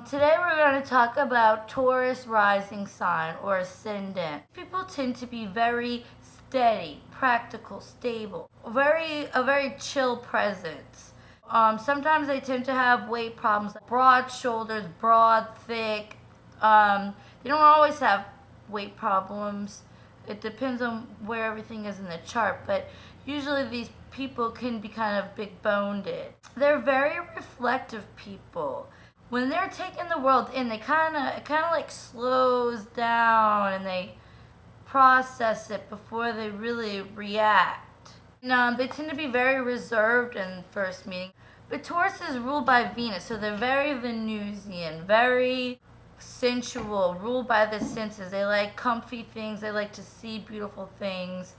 Today we're going to talk about Taurus Rising sign or Ascendant. People tend to be very steady, practical, stable, a very chill presence. Sometimes they tend to have weight problems, broad shoulders, broad, thick. They don't always have weight problems. It depends on where everything is in the chart, but usually these people can be kind of big-boned. They're very reflective people. When they're taking the world in, it kind of like slows down and they process it before they really react. And, they tend to be very reserved in first meeting. But Taurus is ruled by Venus, so they're very Venusian, very sensual, ruled by the senses. They like comfy things. They like to see beautiful things.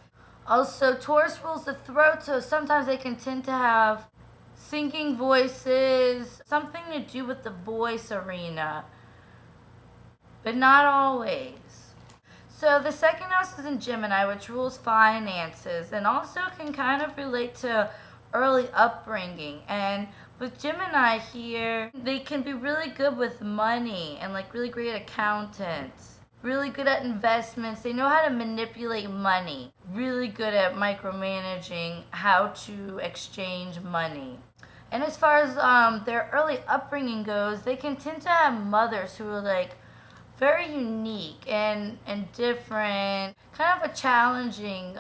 Also, Taurus rules the throat, so sometimes they can tend to have singing voices, something to do with the voice arena, but not always. So the second house is in Gemini, which rules finances and also can kind of relate to early upbringing. And with Gemini here, they can be really good with money and like really great accountants, really good at investments. They know how to manipulate money, really good at micromanaging how to exchange money. And as far as their early upbringing goes, they can tend to have mothers who are like very unique and different, kind of a challenging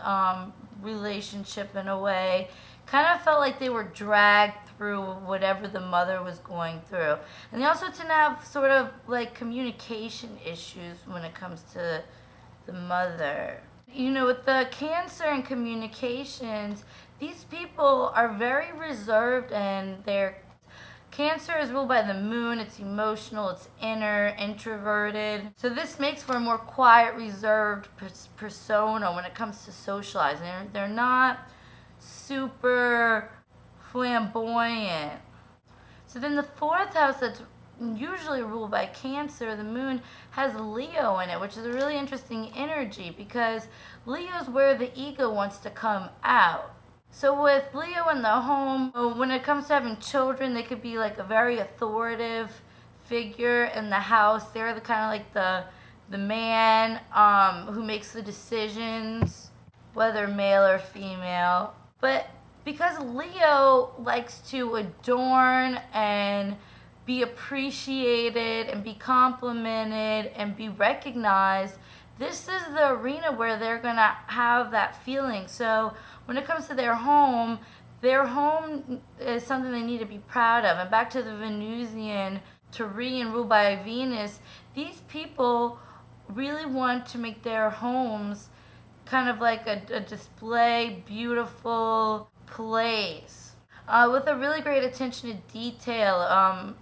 relationship in a way. Kind of felt like they were dragged through whatever the mother was going through. And they also tend to have sort of like communication issues when it comes to the mother. You know, with the Cancer and communications, these people are very reserved, and their Cancer is ruled by the moon. It's emotional, it's inner, introverted. So this makes for a more quiet, reserved persona when it comes to socializing. They're not super flamboyant. So then the fourth house that's usually ruled by Cancer, the moon, has Leo in it, which is a really interesting energy because Leo is where the ego wants to come out. So with Leo in the home, when it comes to having children, they could be like a very authoritative figure in the house. They're the kind of like the man who makes the decisions, whether male or female. But because Leo likes to adorn and be appreciated and be complimented and be recognized, this is the arena where they're going to have that feeling. So when it comes to their home is something they need to be proud of. And back to the Venusian, Taurian ruled by Venus, these people really want to make their homes kind of like a display, beautiful place with a really great attention to detail,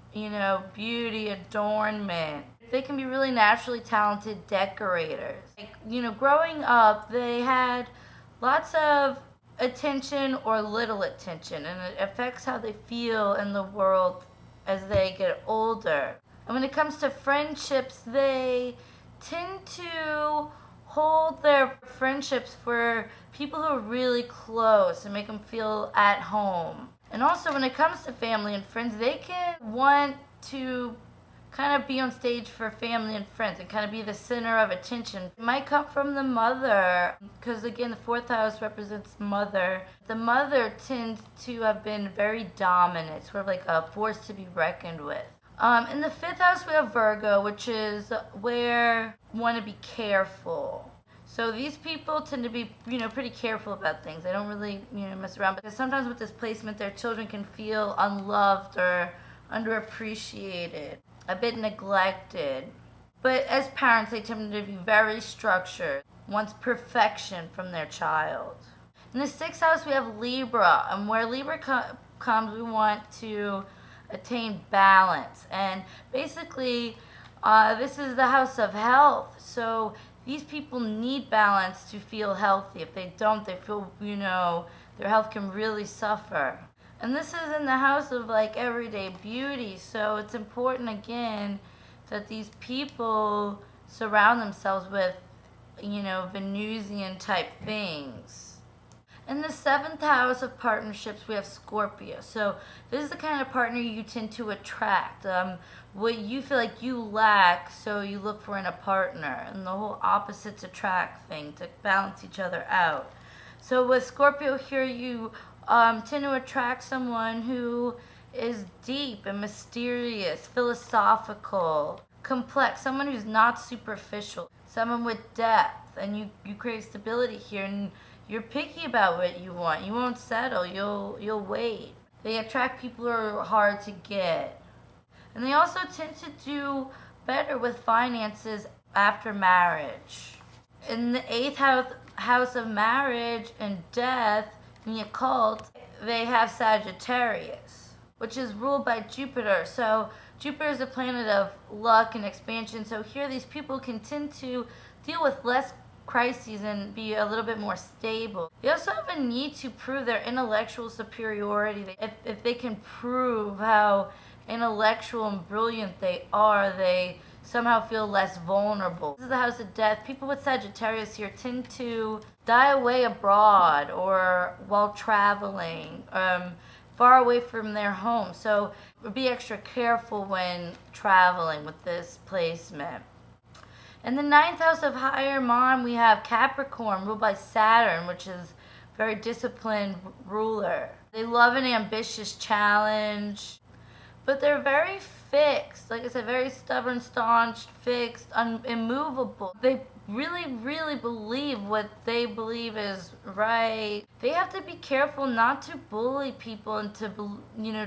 beauty, adornment. They can be really naturally talented decorators. Growing up, they had lots of attention or little attention, and it affects how they feel in the world as they get older. And when it comes to friendships, they tend to hold their friendships for people who are really close and make them feel at home. And also when it comes to family and friends, they can want to kind of be on stage for family and friends and kind of be the center of attention. It might come from the mother, because again, the fourth house represents mother. The mother tends to have been very dominant, sort of like a force to be reckoned with. In the fifth house, we have Virgo, which is where you want to be careful. So these people tend to be, pretty careful about things. They don't really, mess around. Because sometimes with this placement, their children can feel unloved or underappreciated, a bit neglected. But as parents, they tend to be very structured, wants perfection from their child. In the sixth house, we have Libra. And where Libra comes, we want to attain balance. And basically, this is the house of health. So these people need balance to feel healthy. If they don't, they feel, their health can really suffer. And this is in the house of like everyday beauty. So it's important again that these people surround themselves with, Venusian type things. In the seventh house of partnerships, we have Scorpio. So this is the kind of partner you tend to attract. What you feel like you lack, so you look for in a partner. And the whole opposites attract thing to balance each other out. So with Scorpio here, you tend to attract someone who is deep and mysterious, philosophical, complex, someone who's not superficial, someone with depth, and you create stability here, and you're picky about what you want. You won't settle. You'll wait. They attract people who are hard to get. And they also tend to do better with finances after marriage. In the eighth house of marriage and death, in the occult, they have Sagittarius, which is ruled by Jupiter. So Jupiter is the planet of luck and expansion. So here these people can tend to deal with less crises and be a little bit more stable. They also have a need to prove their intellectual superiority. If they can prove how intellectual and brilliant they are, they somehow feel less vulnerable. This is the house of death. People with Sagittarius here tend to die away abroad or while traveling, far away from their home. So be extra careful when traveling with this placement. In the ninth house of higher mind, we have Capricorn, ruled by Saturn, which is a very disciplined ruler. They love an ambitious challenge, but they're very fixed. Like I said, very stubborn, staunch, fixed, immovable. They really, really believe what they believe is right. They have to be careful not to bully people and to,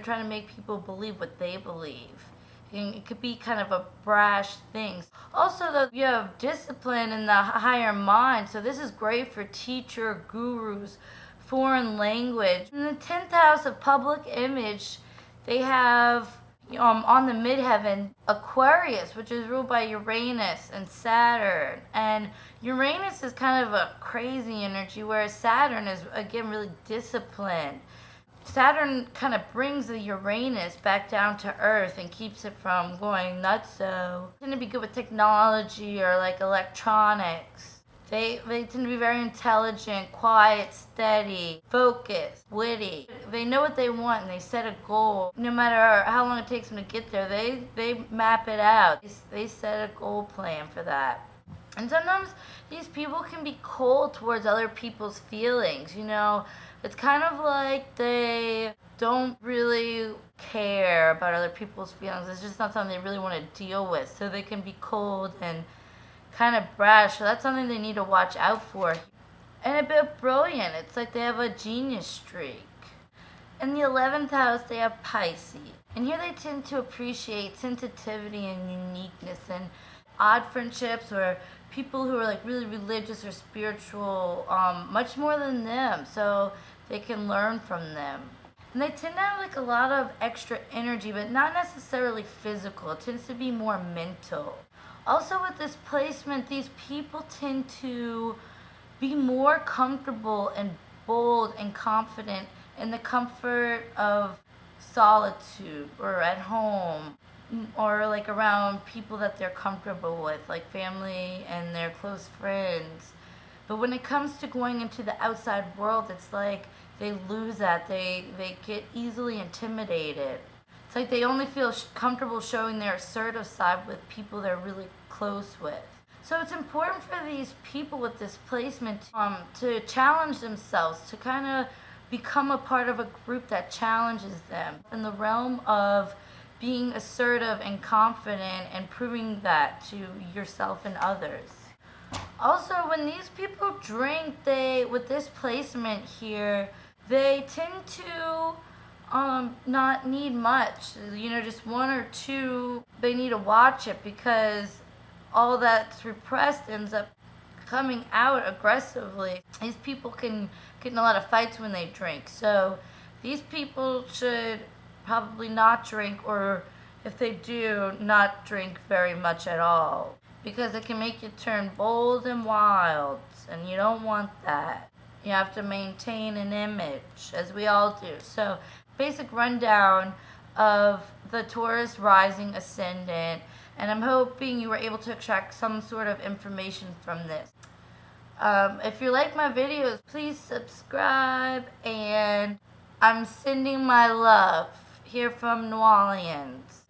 try to make people believe what they believe. It could be kind of a brash thing. Also, though, you have discipline in the higher mind, so this is great for teacher, gurus, foreign language. In the 10th house of public image, they have on the midheaven Aquarius, which is ruled by Uranus and Saturn. And Uranus is kind of a crazy energy, whereas Saturn is, again, really disciplined. Saturn kind of brings the Uranus back down to Earth and keeps it from going nutso. They tend to be good with technology or like electronics. They tend to be very intelligent, quiet, steady, focused, witty. They know what they want and they set a goal. No matter how long it takes them to get there, they map it out. They set a goal plan for that. And sometimes these people can be cold towards other people's feelings, It's kind of like they don't really care about other people's feelings. It's just not something they really want to deal with. So they can be cold and kind of brash. So that's something they need to watch out for. And a bit brilliant. It's like they have a genius streak. In the 11th house, they have Pisces. And here they tend to appreciate sensitivity and uniqueness and odd friendships or people who are like really religious or spiritual, much more than them. So they can learn from them. And they tend to have like a lot of extra energy, but not necessarily physical. It tends to be more mental. Also with this placement, these people tend to be more comfortable and bold and confident in the comfort of solitude or at home or like around people that they're comfortable with, like family and their close friends. But when it comes to going into the outside world, it's like they lose that. They get easily intimidated. It's like they only feel comfortable showing their assertive side with people they're really close with. So it's important for these people with this placement to challenge themselves, to kind of become a part of a group that challenges them in the realm of being assertive and confident and proving that to yourself and others. Also, when these people drink, with this placement here, they tend to not need much. Just one or two. They need to watch it because all that's repressed ends up coming out aggressively. These people can get in a lot of fights when they drink. So these people should probably not drink, or if they do, not drink very much at all, because it can make you turn bold and wild, and you don't want that. You have to maintain an image, as we all do. So, basic rundown of the Taurus Rising Ascendant, and I'm hoping you were able to extract some sort of information from this. If you like my videos, please subscribe, and I'm sending my love here from New Orleans.